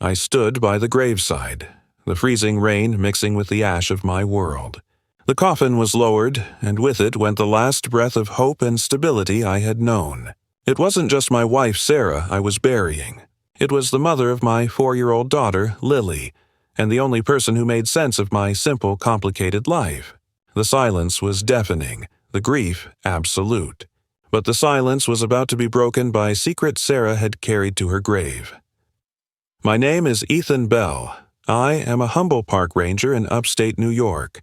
I stood by the graveside, the freezing rain mixing with the ash of my world. The coffin was lowered, and with it went the last breath of hope and stability I had known. It wasn't just my wife, Sarah, I was burying. It was the mother of my 4-year-old daughter, Lily, and the only person who made sense of my simple, complicated life. The silence was deafening, the grief absolute. But the silence was about to be broken by a secret Sarah had carried to her grave. My name is Ethan Bell. I am a humble park ranger in upstate New York.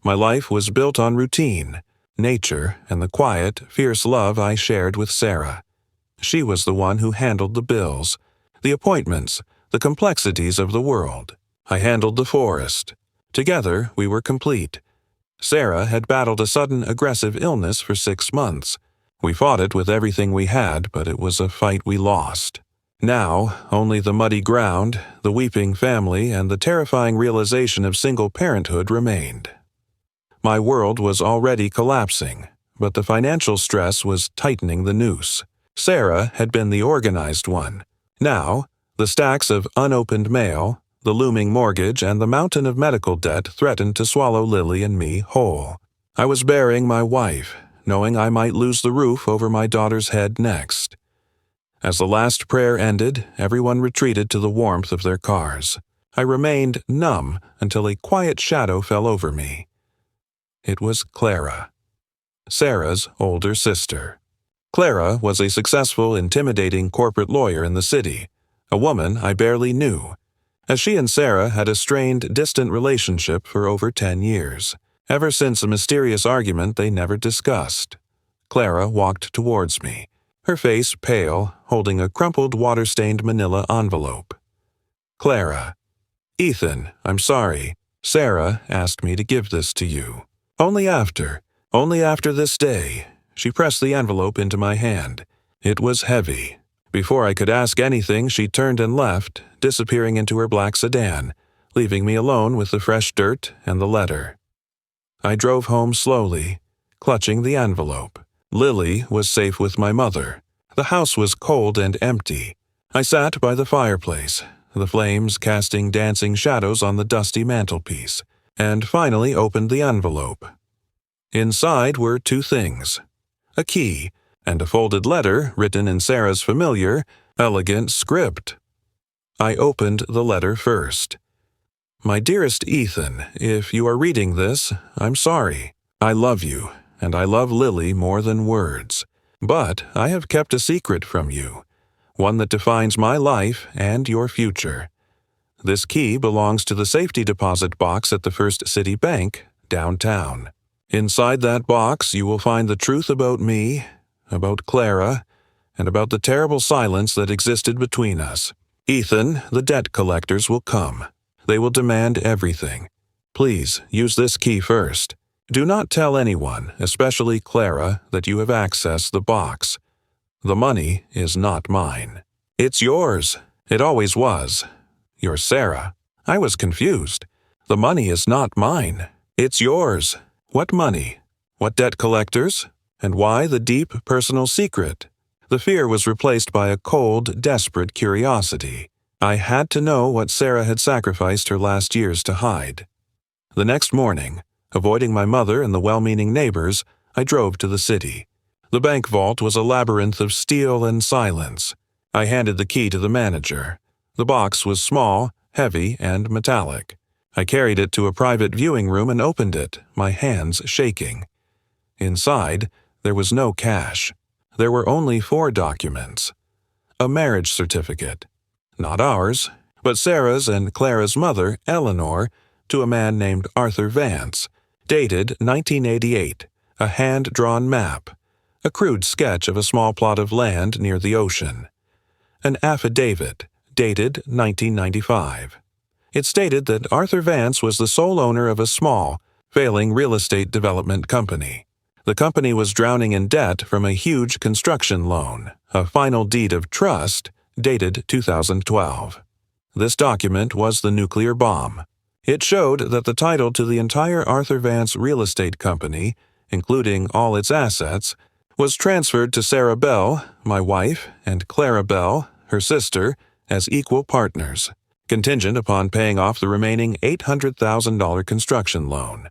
My life was built on routine, nature, and the quiet, fierce love I shared with Sarah. She was the one who handled the bills, the appointments, the complexities of the world. I handled the forest. Together, we were complete. Sarah had battled a sudden aggressive illness for 6 months. We fought it with everything we had, but it was a fight we lost. Now, only the muddy ground, the weeping family, and the terrifying realization of single parenthood remained. My world was already collapsing, but the financial stress was tightening the noose. Sarah had been the organized one. Now, the stacks of unopened mail, the looming mortgage, and the mountain of medical debt threatened to swallow Lily and me whole. I was burying my wife, knowing I might lose the roof over my daughter's head next. As the last prayer ended, everyone retreated to the warmth of their cars. I remained numb until a quiet shadow fell over me. It was Clara, Sarah's older sister. Clara was a successful, intimidating corporate lawyer in the city, a woman I barely knew, as she and Sarah had a strained, distant relationship for over 10 years, ever since a mysterious argument they never discussed. Clara walked towards me, her face pale, holding a crumpled, water-stained manila envelope. Clara, Ethan, I'm sorry. Sarah asked me to give this to you. Only after this day. She pressed the envelope into my hand. It was heavy. Before I could ask anything, she turned and left, disappearing into her black sedan, leaving me alone with the fresh dirt and the letter. I drove home slowly, clutching the envelope. Lily was safe with my mother. The house was cold and empty. I sat by the fireplace, the flames casting dancing shadows on the dusty mantelpiece, and finally opened the envelope. Inside were 2 things: a key and a folded letter written in Sarah's familiar, elegant script. I opened the letter first. My dearest Ethan, if you are reading this, I'm sorry. I love you, and I love Lily more than words. But I have kept a secret from you, one that defines my life and your future. This key belongs to the safety deposit box at the First City Bank, downtown. Inside that box, you will find the truth about me, about Clara, and about the terrible silence that existed between us. Ethan, the debt collectors will come. They will demand everything. Please use this key first. Do not tell anyone, especially Clara, that you have accessed the box. The money is not mine. It's yours. It always was. You're Sarah. I was confused. The money is not mine. It's yours. What money? What debt collectors? And why the deep personal secret? The fear was replaced by a cold, desperate curiosity. I had to know what Sarah had sacrificed her last years to hide. The next morning, avoiding my mother and the well-meaning neighbors, I drove to the city. The bank vault was a labyrinth of steel and silence. I handed the key to the manager. The box was small, heavy, and metallic. I carried it to a private viewing room and opened it, my hands shaking. Inside, there was no cash. There were only 4 documents. A marriage certificate. Not ours, but Sarah's and Clara's mother, Eleanor, to a man named Arthur Vance, dated 1988, a hand-drawn map, a crude sketch of a small plot of land near the ocean. An affidavit, dated 1995. It stated that Arthur Vance was the sole owner of a small, failing real estate development company. The company was drowning in debt from a huge construction loan, a final deed of trust, dated 2012. This document was the nuclear bomb. It showed that the title to the entire Arthur Vance real estate company, including all its assets, was transferred to Sarah Bell, my wife, and Clara Bell, her sister, as equal partners. contingent upon paying off the remaining $800,000 construction loan.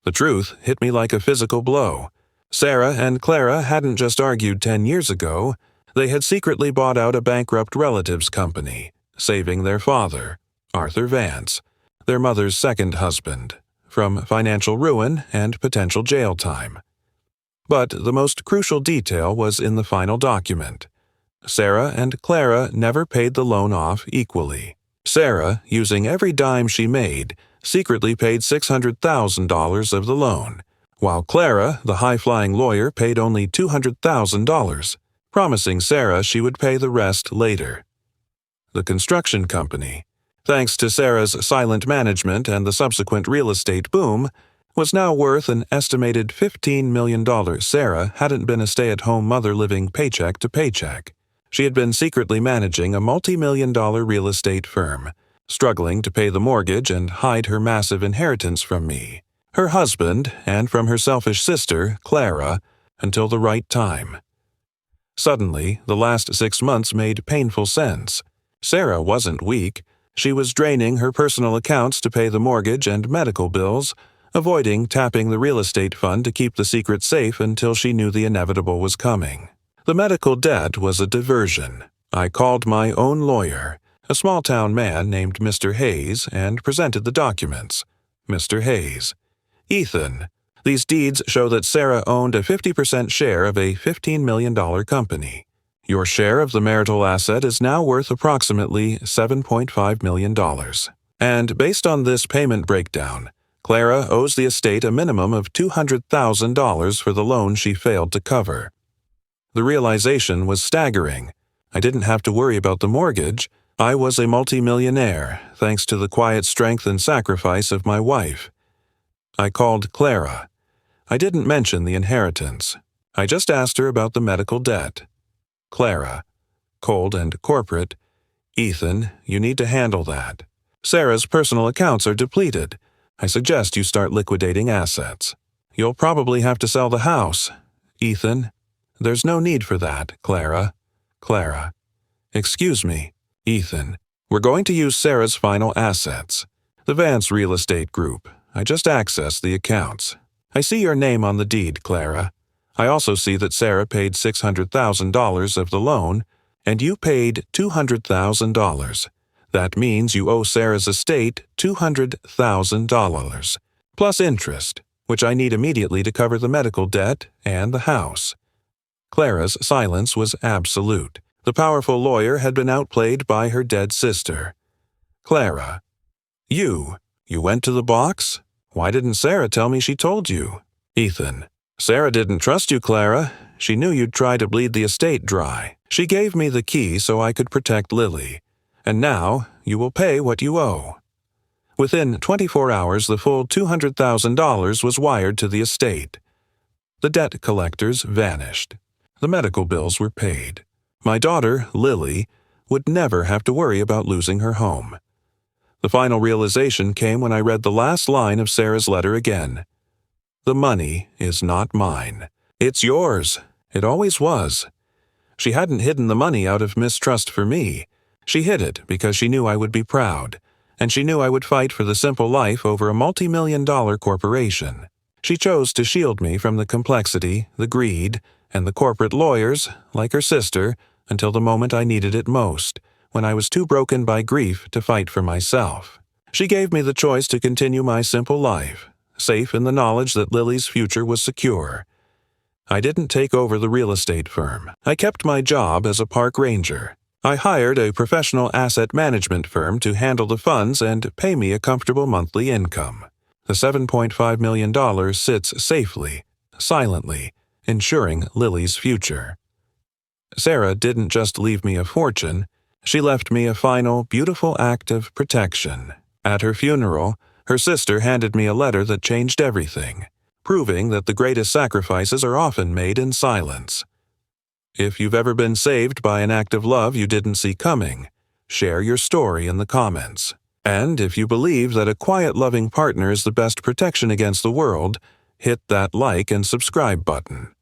The truth hit me like a physical blow. Sarah and Clara hadn't just argued 10 years ago, they had secretly bought out a bankrupt relative's company, saving their father, Arthur Vance, their mother's second husband, from financial ruin and potential jail time. But the most crucial detail was in the final document. Sarah and Clara never paid the loan off equally. Sarah, using every dime she made, secretly paid $600,000 of the loan, while Clara, the high-flying lawyer, paid only $200,000, promising Sarah she would pay the rest later. The construction company, thanks to Sarah's silent management and the subsequent real estate boom, was now worth an estimated $15 million. Sarah hadn't been a stay-at-home mother living paycheck to paycheck. She had been secretly managing a multi-million-dollar real estate firm, struggling to pay the mortgage and hide her massive inheritance from me, her husband, and from her selfish sister, Clara, until the right time. Suddenly, the last 6 months made painful sense. Sarah wasn't weak. She was draining her personal accounts to pay the mortgage and medical bills, avoiding tapping the real estate fund to keep the secret safe until she knew the inevitable was coming. The medical debt was a diversion. I called my own lawyer, a small-town man named Mr. Hayes, and presented the documents. Mr. Hayes. Ethan, these deeds show that Sarah owned a 50% share of a $15 million company. Your share of the marital asset is now worth approximately $7.5 million. And based on this payment breakdown, Clara owes the estate a minimum of $200,000 for the loan she failed to cover. The realization was staggering. I didn't have to worry about the mortgage. I was a multimillionaire, thanks to the quiet strength and sacrifice of my wife. I called Clara. I didn't mention the inheritance. I just asked her about the medical debt. Clara, cold and corporate, Ethan, you need to handle that. Sarah's personal accounts are depleted. I suggest you start liquidating assets. You'll probably have to sell the house. Ethan, there's no need for that, Clara. Clara, excuse me, Ethan, we're going to use Sarah's final assets. The Vance Real Estate Group. I just accessed the accounts. I see your name on the deed, Clara. I also see that Sarah paid $600,000 of the loan, and you paid $200,000. That means you owe Sarah's estate $200,000, plus interest, which I need immediately to cover the medical debt and the house. Clara's silence was absolute. The powerful lawyer had been outplayed by her dead sister. Clara, you went to the box? Why didn't Sarah tell me she told you? Ethan, Sarah didn't trust you, Clara. She knew you'd try to bleed the estate dry. She gave me the key so I could protect Lily. And now you will pay what you owe. Within 24 hours, the full $200,000 was wired to the estate. The debt collectors vanished. The medical bills were paid. My daughter, Lily, would never have to worry about losing her home. The final realization came when I read the last line of Sarah's letter again. The money is not mine. It's yours. It always was. She hadn't hidden the money out of mistrust for me. She hid it because she knew I would be proud, and she knew I would fight for the simple life over a multi-million-dollar corporation. She chose to shield me from the complexity, the greed, and the corporate lawyers, like her sister, until the moment I needed it most, when I was too broken by grief to fight for myself. She gave me the choice to continue my simple life, safe in the knowledge that Lily's future was secure. I didn't take over the real estate firm. I kept my job as a park ranger. I hired a professional asset management firm to handle the funds and pay me a comfortable monthly income. The $7.5 million sits safely, silently, ensuring Lily's future. Sarah didn't just leave me a fortune, she left me a final, beautiful act of protection. At her funeral, her sister handed me a letter that changed everything, proving that the greatest sacrifices are often made in silence. If you've ever been saved by an act of love you didn't see coming, share your story in the comments. And if you believe that a quiet, loving partner is the best protection against the world, hit that like and subscribe button.